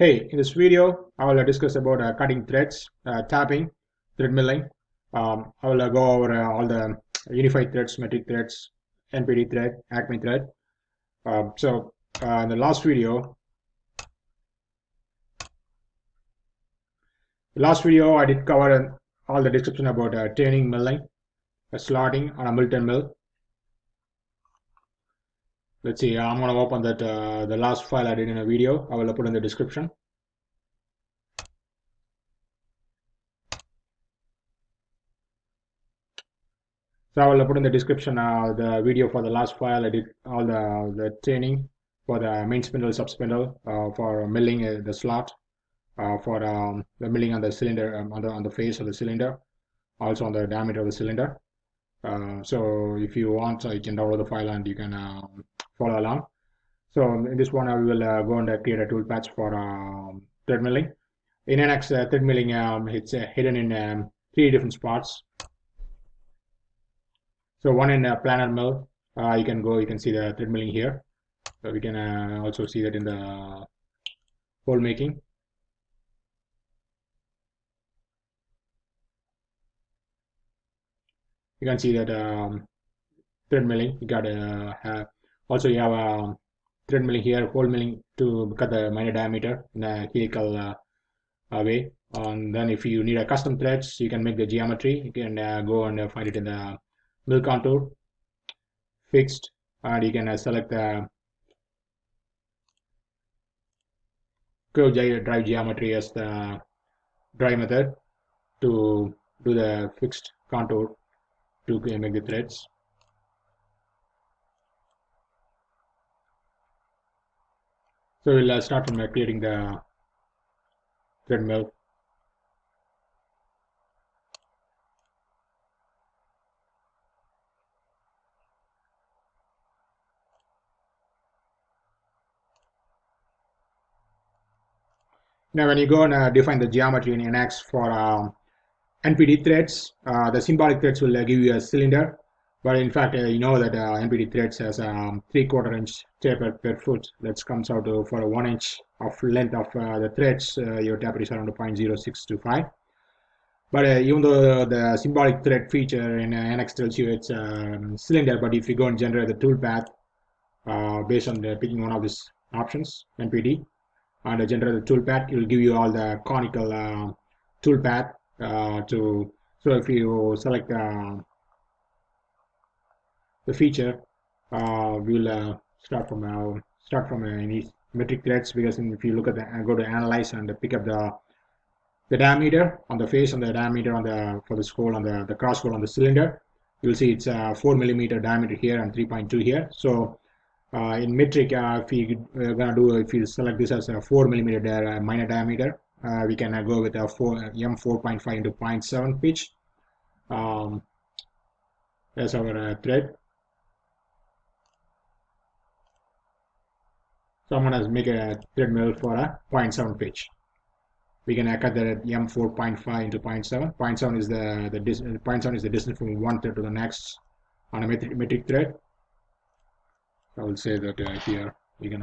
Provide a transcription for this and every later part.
Hey, in this video, I will discuss about cutting threads, tapping, thread milling. I will go over all the unified threads, metric threads, NPD thread, Acme thread. In the last video, I did cover all the description about turning, milling, slotting on a millturn mill. Let's see, I'm going to open that the last file I did in a video. I will put in the description. So I will put in the description the video for the last file. I did all the training for the main spindle, sub spindle, for milling the slot, for the milling on the cylinder, on the face of the cylinder, also on the diameter of the cylinder. So if you want, you can download the file and you can follow along. So in this one, I will go and create a toolpath for thread milling. In NX thread milling, it's hidden in 3 different spots. So one in planar mill, you can see the thread milling here. So we can also see that in the hole making. You can see that thread milling. You got also you have thread milling here, hole milling to cut the minor diameter in a helical way. And then if you need a custom threads, you can make the geometry. You can go and find it in the mill contour, fixed, and you can select the curve drive geometry as the drive method to do the fixed contour to make the threads. So we'll start from creating the thread mill. Now when you go and define the geometry in NX for NPD threads, the symbolic threads will give you a cylinder, but in fact you know that NPD threads has a 3/4 inch taper per foot. That comes out to for a 1 inch of length of the threads, your taper is around 0.0625. But even though the symbolic thread feature in NX tells you it's a cylinder, but if you go and generate the toolpath based on picking one of these options, NPD, and generate the toolpath, it will give you all the conical toolpath so if you select the feature, we'll start from any metric threads, because if you look at go to analyze and pick up the diameter on the face and the diameter on for the scroll on the cross scroll on the cylinder, you'll see it's 4 millimeter diameter here and 3.2 here. So in metric, if you select this as a 4 millimeter minor diameter, we can go with a M4.5 into 0.7 pitch as our thread. So I'm going to make a thread mill for a 0.7 pitch. We can cut that at M4.5 into 0.7. 0.7 is the distance from one thread to the next on a metric thread. I will say that here we can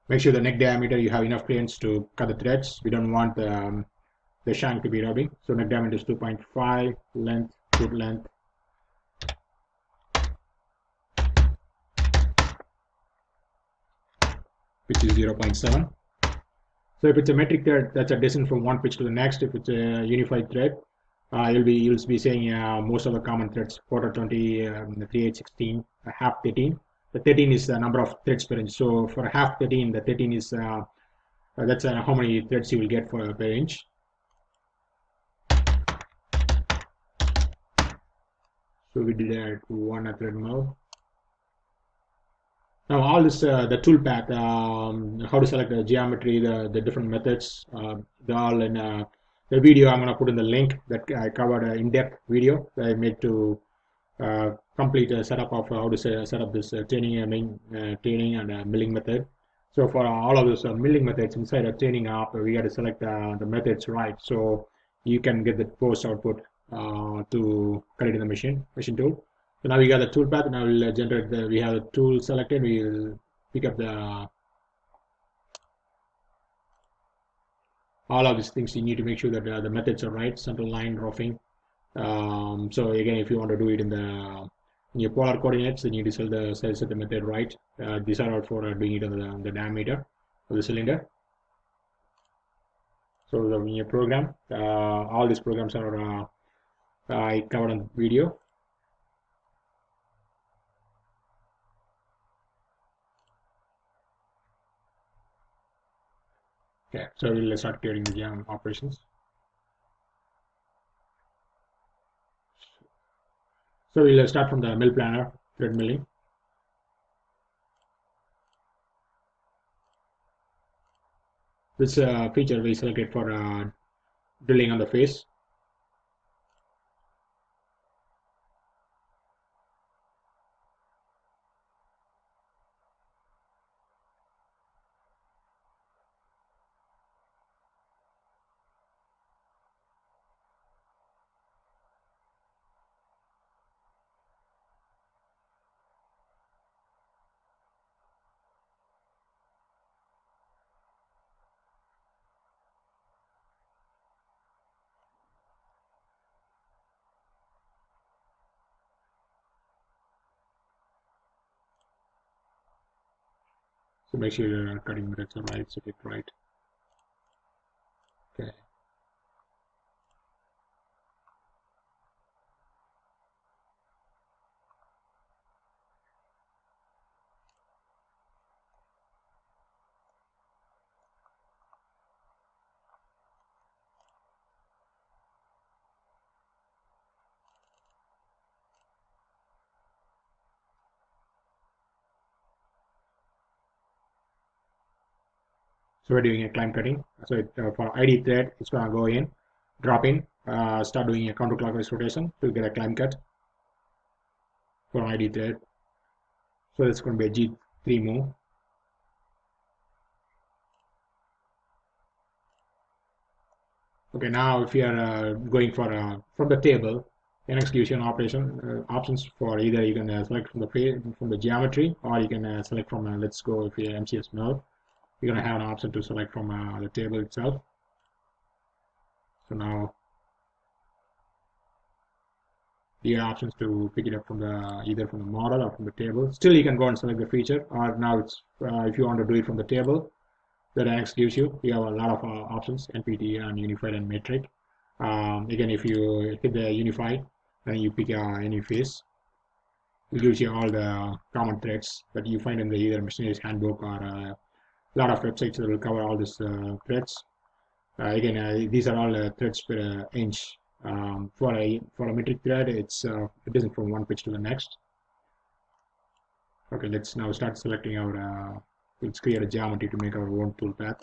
make sure the neck diameter you have enough clearance to cut the threads. We don't want the shank to be rubbing. So neck diameter is 2.5, length, foot length. Which is 0.7. So if it's a metric thread, that's a distance from one pitch to the next. If it's a unified thread, you'll be saying most of the common threads, 420, 3816, half 13. The 13 is the number of threads per inch. So for a half 13, the 13 is that's how many threads you will get per inch. So we did one thread mill. Now all this, the toolpath, how to select the geometry, the different methods, they're all in the video. I'm going to put in the link that I covered an in-depth video that I made to complete a setup of how to set up this turning and milling method. So for all of those milling methods inside a turning app, we got to select the methods right, so you can get the post output to cut it in the machine tool. So now we got the tool path. Now we'll generate we have the tool selected. We'll pick up all of these things. You need to make sure that the methods are right. Central line, roughing. So again, if you want to do it in your polar coordinates, then you need to set the method right. These are all for doing it on the diameter of the cylinder. So in your program, all these programs are I covered on video. Okay, so we'll start creating the jam operations. So we'll start from the mill planner, thread milling. This feature we selected for drilling on the face. So make sure your cutting methods are right, set it right. Okay. So we're doing a climb cutting. So for ID thread, it's gonna go in, drop in, start doing a counterclockwise rotation to get a climb cut for ID thread. So it's going to be a G3 move. Okay, now if you are going for from the table, NX gives you an options for either you can select from the geometry, or you can select from let's go if you're MCS node. You're gonna have an option to select from the table itself. So now you have options to pick it up from the either from the model or from the table. Still, you can go and select the feature, or now it's if you want to do it from the table that NX gives you, you have a lot of options: NPT and unified and metric. Again, if you hit the unified, then you pick any face. It gives you all the common threads that you find in the either machinery's handbook or a lot of websites that will cover all these threads. Again, these are all threads per inch. For a metric thread, it isn't from one pitch to the next. Okay, let's now start selecting our. Let's create a geometry to make our own tool path.